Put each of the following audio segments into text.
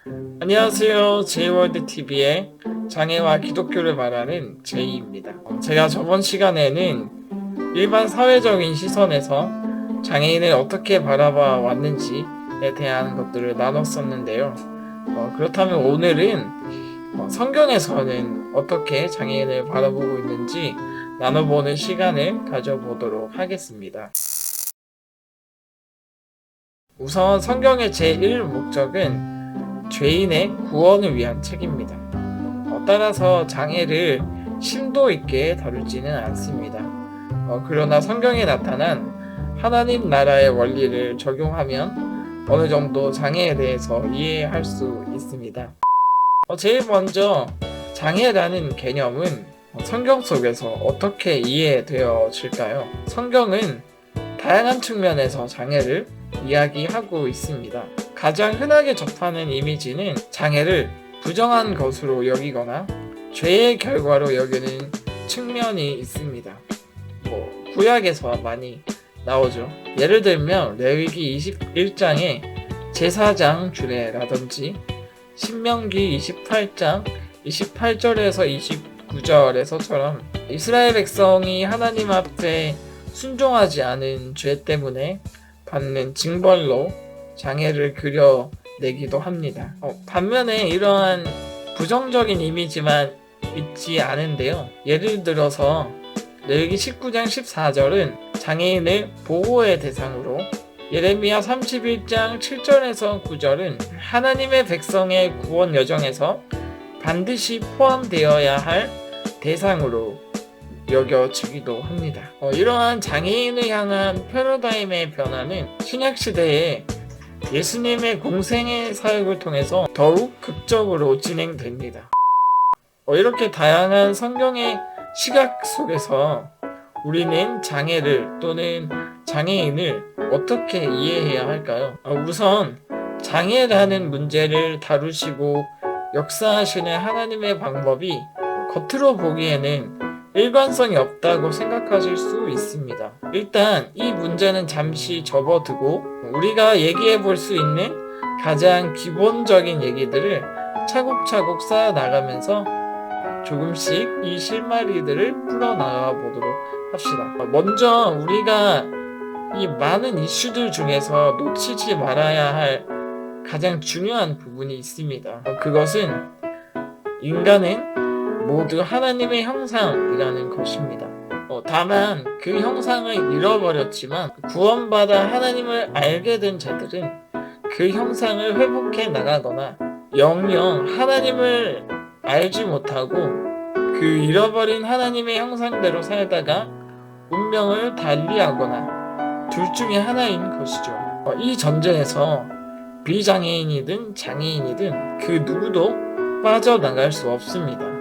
안녕하세요. 제이월드TV의 장애와 기독교를 말하는 제이입니다. 제가 저번 시간에는 일반 사회적인 시선에서 장애인을 어떻게 바라봐 왔는지에 대한 것들을 나눴었는데요. 그렇다면 오늘은 성경에서는 어떻게 장애인을 바라보고 있는지 나눠보는 시간을 가져보도록 하겠습니다. 우선 성경의 제1 목적은 죄인의 구원을 위한 책입니다. 따라서 장애를 심도 있게 다루지는 않습니다. 그러나 성경에 나타난 하나님 나라의 원리를 적용하면 어느 정도 장애에 대해서 이해할 수 있습니다. 제일 먼저 장애라는 개념은 성경 속에서 어떻게 이해되어질까요? 성경은 다양한 측면에서 장애를 이야기하고 있습니다. 가장 흔하게 접하는 이미지는 장애를 부정한 것으로 여기거나 죄의 결과로 여기는 측면이 있습니다. 구약에서 많이 나오죠. 예를 들면 레위기 21장의 제사장 주례라든지 신명기 28장 28절에서 29절에서처럼 이스라엘 백성이 하나님 앞에 순종하지 않은 죄 때문에 받는 징벌로 장애를 그려내기도 합니다. 반면에 이러한 부정적인 이미지만 있지 않은데요. 예를 들어서 레위기 19장 14절은 장애인을 보호의 대상으로, 예레미야 31장 7절에서 9절은 하나님의 백성의 구원 여정에서 반드시 포함되어야 할 대상으로 여겨지기도 합니다. 이러한 장애인을 향한 패러다임의 변화는 신약시대에 예수님의 공생의 사역을 통해서 더욱 극적으로 진행됩니다. 이렇게 다양한 성경의 시각 속에서 우리는 장애를 또는 장애인을 어떻게 이해해야 할까요? 우선 장애라는 문제를 다루시고 역사하시는 하나님의 방법이 겉으로 보기에는 일관성이 없다고 생각하실 수 있습니다. 일단 이 문제는 잠시 접어두고 우리가 얘기해 볼 수 있는 가장 기본적인 얘기들을 차곡차곡 쌓아 나가면서 조금씩 이 실마리들을 풀어나가 보도록 합시다. 먼저 우리가 이 많은 이슈들 중에서 놓치지 말아야 할 가장 중요한 부분이 있습니다. 그것은 인간은 모두 하나님의 형상이라는 것입니다. 다만 그 형상을 잃어버렸지만 구원받아 하나님을 알게 된 자들은 그 형상을 회복해 나가거나 영영 하나님을 알지 못하고 그 잃어버린 하나님의 형상대로 살다가 운명을 달리하거나 둘 중에 하나인 것이죠. 이 전제에서 비장애인이든 장애인이든 그 누구도 빠져나갈 수 없습니다.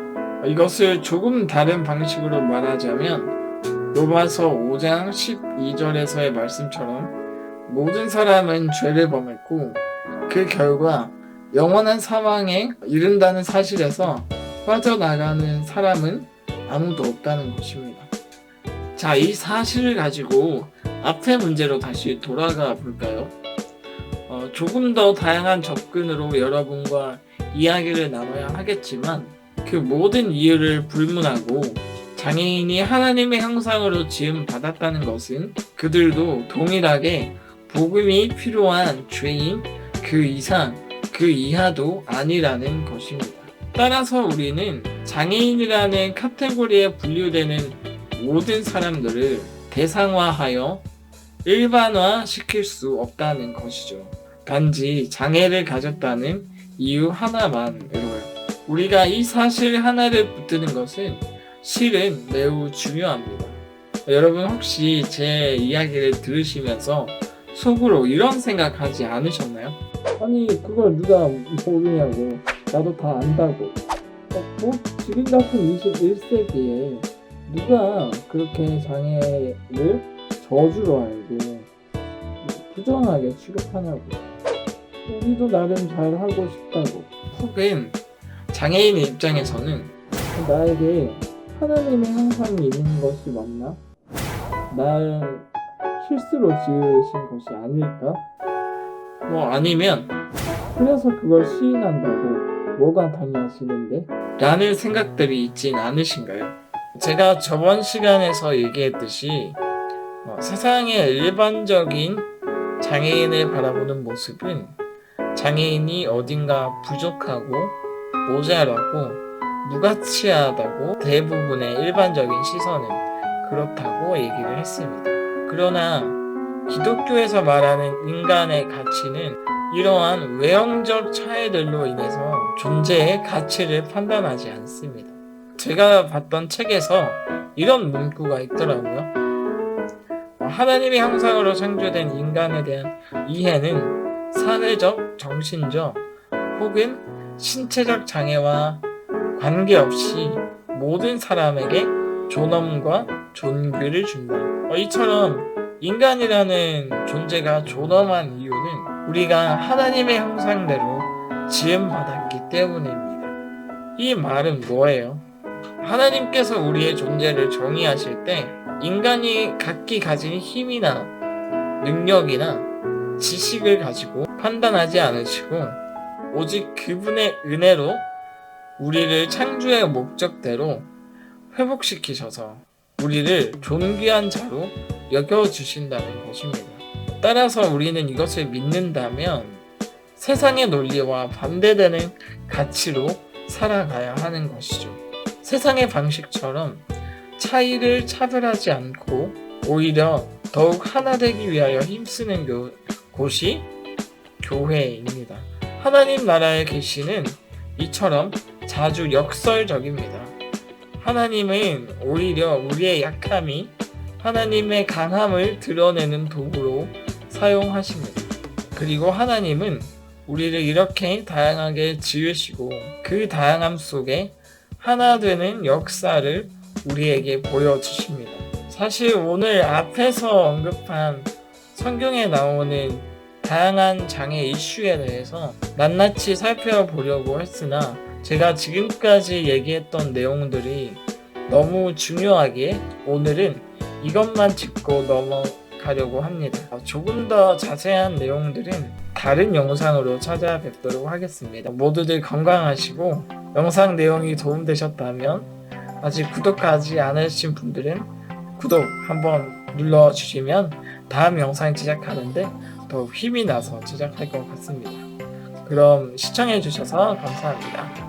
이것을 조금 다른 방식으로 말하자면 로마서 5장 12절에서의 말씀처럼 모든 사람은 죄를 범했고 그 결과 영원한 사망에 이른다는 사실에서 빠져나가는 사람은 아무도 없다는 것입니다. 자, 이 사실을 가지고 앞의 문제로 다시 돌아가 볼까요? 조금 더 다양한 접근으로 여러분과 이야기를 나눠야 하겠지만 그 모든 이유를 불문하고 장애인이 하나님의 형상으로 지음 받았다는 것은 그들도 동일하게 복음이 필요한 죄인, 그 이상, 그 이하도 아니라는 것입니다. 따라서 우리는 장애인이라는 카테고리에 분류되는 모든 사람들을 대상화하여 일반화시킬 수 없다는 것이죠. 단지 장애를 가졌다는 이유 하나만으로요. 우리가 이 사실 하나를 붙드는 것은 실은 매우 중요합니다. 여러분 혹시 제 이야기를 들으시면서 속으로 이런 생각하지 않으셨나요? 아니 그걸 누가 모르냐고, 나도 다 안다고. 지금 같은 21세기에 누가 그렇게 장애를 저주로 알고 부정하게 취급하냐고. 우리도 나름 잘하고 싶다고. 혹은 장애인의 입장에서는 나에게 하나님의 형상이 있는 것이 맞나? 날 실수로 지으신 것이 아닐까? 아니면 그래서 그걸 시인한다고 뭐가 당연하시는데? 라는 생각들이 있진 않으신가요? 제가 저번 시간에서 얘기했듯이 세상의 일반적인 장애인을 바라보는 모습은 장애인이 어딘가 부족하고 모자라고 무가치하다고 대부분의 일반적인 시선은 그렇다고 얘기를 했습니다. 그러나 기독교에서 말하는 인간의 가치는 이러한 외형적 차이들로 인해서 존재의 가치를 판단하지 않습니다. 제가 봤던 책에서 이런 문구가 있더라고요. 하나님의 형상으로 창조된 인간에 대한 이해는 사회적, 정신적 혹은 신체적 장애와 관계없이 모든 사람에게 존엄과 존귀를 준다. 이처럼 인간이라는 존재가 존엄한 이유는 우리가 하나님의 형상대로 지음받았기 때문입니다. 이 말은 뭐예요? 하나님께서 우리의 존재를 정의하실 때 인간이 각기 가진 힘이나 능력이나 지식을 가지고 판단하지 않으시고 오직 그분의 은혜로 우리를 창조의 목적대로 회복시키셔서 우리를 존귀한 자로 여겨주신다는 것입니다. 따라서 우리는 이것을 믿는다면 세상의 논리와 반대되는 가치로 살아가야 하는 것이죠. 세상의 방식처럼 차이를 차별하지 않고 오히려 더욱 하나 되기 위하여 힘쓰는 곳이 교회입니다. 하나님 나라의 계시는 이처럼 자주 역설적입니다. 하나님은 오히려 우리의 약함이 하나님의 강함을 드러내는 도구로 사용하십니다. 그리고 하나님은 우리를 이렇게 다양하게 지으시고 그 다양함 속에 하나 되는 역사를 우리에게 보여주십니다. 사실 오늘 앞에서 언급한 성경에 나오는 다양한 장애 이슈에 대해서 낱낱이 살펴보려고 했으나 제가 지금까지 얘기했던 내용들이 너무 중요하기에 오늘은 이것만 짚고 넘어가려고 합니다. 조금 더 자세한 내용들은 다른 영상으로 찾아뵙도록 하겠습니다. 모두들 건강하시고 영상 내용이 도움되셨다면 아직 구독하지 않으신 분들은 구독 한번 눌러주시면 다음 영상 제작하는데 더욱 힘이 나서 제작할 것 같습니다. 그럼 시청해주셔서 감사합니다.